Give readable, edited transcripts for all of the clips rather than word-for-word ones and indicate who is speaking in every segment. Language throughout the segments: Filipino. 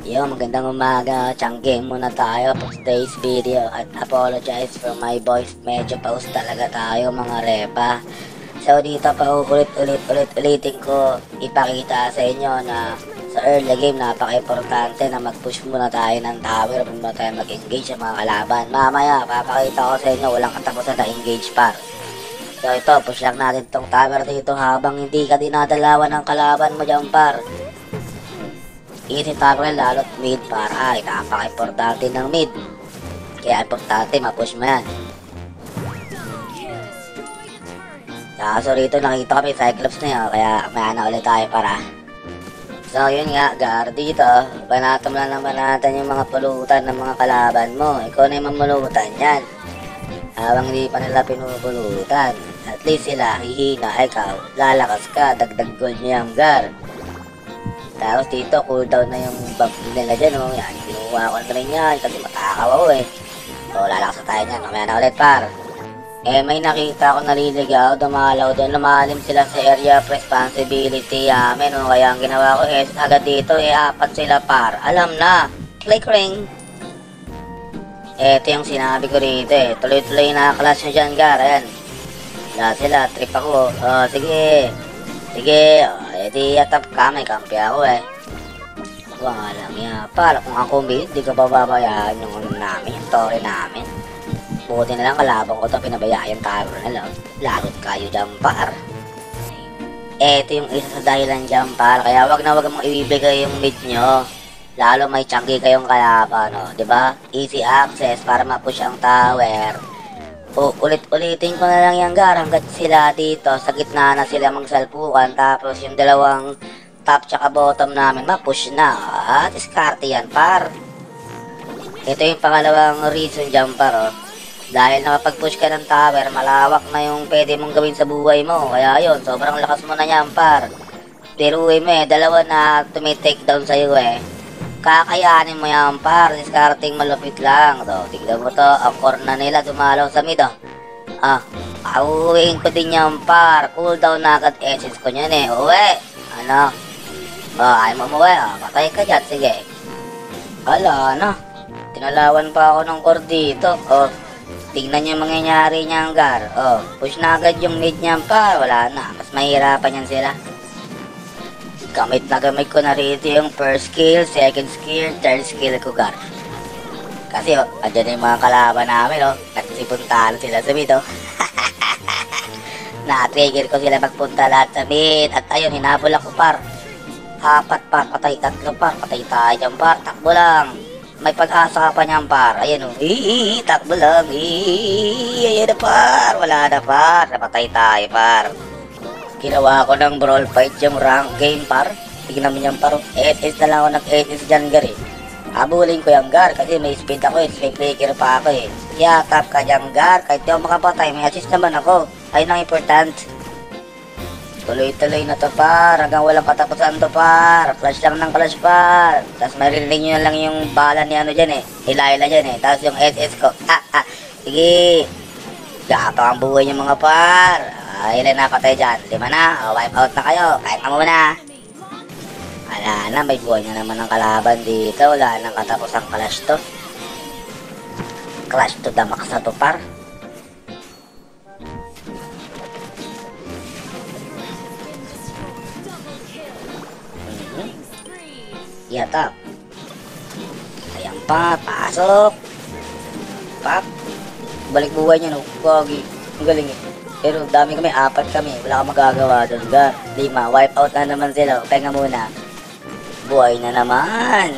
Speaker 1: Yo, magandang umaga. Tiyangge muna tayo for today's video at apologize for my voice. Medyo paus talaga tayo mga repa. So dito pa ulitin ko ipakita sa inyo na sa early game napaka-importante na mag-push muna tayo ng tower muna tayo mag-engage sa mga kalaban. Mamaya papakita ko sa inyo walang katapusan na engage par. So ito, push lang natin tong tower dito habang hindi ka dinadalawan ng kalaban mo dyan par. Easy tackle lalo't mid para ay napaka-importante ng mid. Kaya importante ma-push mo yan. Kaso rito nakita kami Cyclops na yun, kaya may na ulit tayo para. So yun nga, Gar dito, panatom lang naman natin yung mga pulutan ng mga kalaban mo. Ikaw na yung mamulutan yan. Habang hindi pa nila pinupulutan, at least sila hihina, ikaw, lalakas ka, dagdag gold niya yung Gar. Tapos dito, cooldown na yung bump nila dyan, oh. Yan, kinuha ko na rin yan kasi matakaw ako eh. So, lalakas na tayo dyan. Mamaya na ulit, par. Eh, may nakita ko naliligaw, dumalaw din, lumalim sila sa area of responsibility amin, oh. Kaya ang ginawa ko is, agad dito, apat sila, par. Alam na, click ring. Ito yung sinabi ko rito eh. Tuloy-tuloy na class nyo dyan, Gar. Ayan. Wala sila, trip ako. Oh, sige. Sige, edi atap ka, may kampi ako eh. Wala lang yan. Para kung ako bid, di ko bababayaan yung ano namin, yung story namin. Buti na lang kalabang ko ito, pinabayaan tayo na lang. Lagot kayo dyan, par. Eto yung isa sa dahilan dyan, par. Kaya wag na wag mong ibibigay yung mid nyo. Lalo may chunky kayong kalaban, no? Diba? Easy access para ma-push ang tower. Ulit-ulitin ko na lang yung Gar hanggat sila dito sa gitna na sila magsalpukan tapos yung dalawang top tsaka bottom namin ma-push na at diskarte yan par. Ito yung pangalawang reason dyan par oh. Dahil nakapag-push ka ng tower malawak na yung pwede mong gawin sa buhay mo kaya yun sobrang lakas mo na yan par. Biruin mo eh dalawa na tumitake down sa'yo eh. Kakayanin mo yan par, discarding malupit lang. So, tignan mo to, ang core na nila dumalaw sa mid oh. Auwiin ko din yan par, cooldown na agad essence ko nyan eh. Uwi, ano? Ayaw mo umuwi patay ka dyan, sige. Ala na, tinalawan pa ako ng core dito. Tignan nyo yung mangyayari niyan Gar. Push na agad yung mid niyan par, wala na, mas mahirapan yan sila. Gamit na gamit ko na rito yung first skill, second skill, third skill ko, Gar. Kasi, andyan yung mga kalaban namin, oh. Nagsipuntahan sila sa mid, oh. Na-trigger ko sila magpunta lahat sa mid. At ayun, hinabol ako, par. Apat, par. Patay, tatlo, par. Patay tayo dyan, par. Takbo lang. May pag-asa ka pa niyan, par. Ayun, oh. Takbo lang. Ayun na, par. Wala na, par. Napatay tayo, par. Ginawa ko ng brawl fight yung rank game par. Tignan mo yan par. SS na lang ako nag-SS dyan Gar eh. Habulin ko yung Gar kasi may speed ako eh. Speed breaker pa ako eh. Tap ka dyan Gar. Kahit di ako makapatay may assist naman ako. Ayun ang important. Tuloy-tuloy na to par. Hanggang walang katapusan to par. Flash lang ng flash par. Tapos marinig nyo na lang yung bala ni ano dyan eh. Hila-hila dyan eh. Tapos yung SS ko. Sige. Gato ang buhay nyo mga par. Ilan na patay dyan? 5 na. Wipe out na kayo. Kahit na muna. Wala na. May buhay na naman ang kalaban dito. Wala nang katapos ang clash to. Clash to the max na to par. Tap. Ayan pa. Pasok. Pap. Balik buhay niya no. Gogi. Ang galing eh. Pero dami kami, 4 kami. Wala kang magagawa doon. 5, wipe out na naman sila. Pahinga muna. Buhay na naman.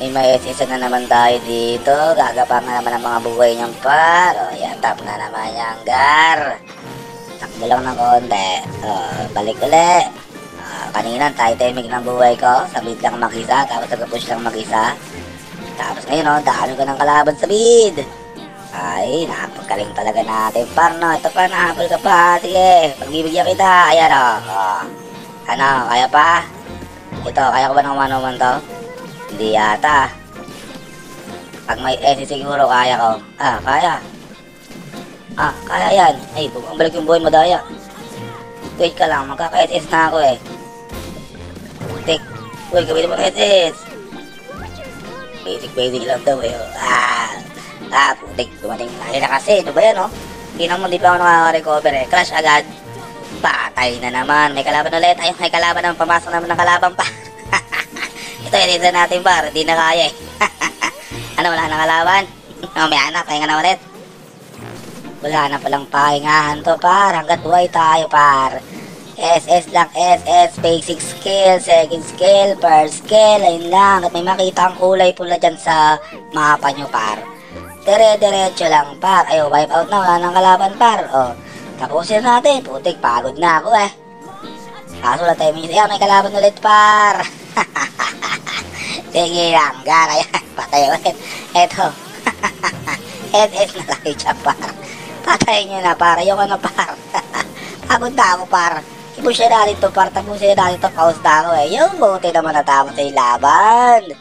Speaker 1: May SS na naman tayo dito. Gagapang na naman ang mga buhay niyang par. Tap na naman yung Gar. Takbo lang ng konti. Balik ulit. Kanina, tayo-timing ng buhay ko. Sa mid lang mag-isa. Tapos nag-push lang mag-isa. Tapos ngayon, dami ko ng kalaban sa mid. Ay, napagaling talaga natin, par, no? Ito pa, nahabol ka pa. Sige, pagbibigyan kita. Ayan, Ano, kaya pa? Ito, kaya ko ba ng 1-on-1 to? Hindi yata. Pag may S siguro, kaya ko. Kaya. Kaya yan. Ay, bumalik yung buhay mo, daya. Wait ka lang, magkaka-SS na ako eh. Uy, gawin mo SS. basic lang daw eh. Putik, dumating na kasi. Ito ba yan, oh? Tingnan mo, di pa ako nakaka-recover eh. Crash agad. Patay na naman. May kalaban ulit. Ayun, may kalaban naman. Pamasok naman ng kalaban pa. Ito, ilisa natin par. Di na kaya eh. Ano, wala na kalaban? May anak, pahinga na ulit. Wala na palang pahingahan to par. Hanggat buhay tayo par. SS lang, SS, basic skill, second skill, first skill, ayun lang. At may makita ang kulay pula dyan sa mapa nyo par. Dire-diretso lang par. Ayo, wipe out na, wala nang kalaban par. O, tapusin natin. Putik, pagod na ako eh. Kaso lang tayo minsan. May kalaban ulit par. Sige lang, gar. Ayan, patay ulit. Eto. SS na lang dyan par. Patayin nyo na par. Ayoko na par. Pagod na ako par. Ipusin natin to par. Tapusin natin to. Pause na ako eh. Yung buti naman natapos sa laban.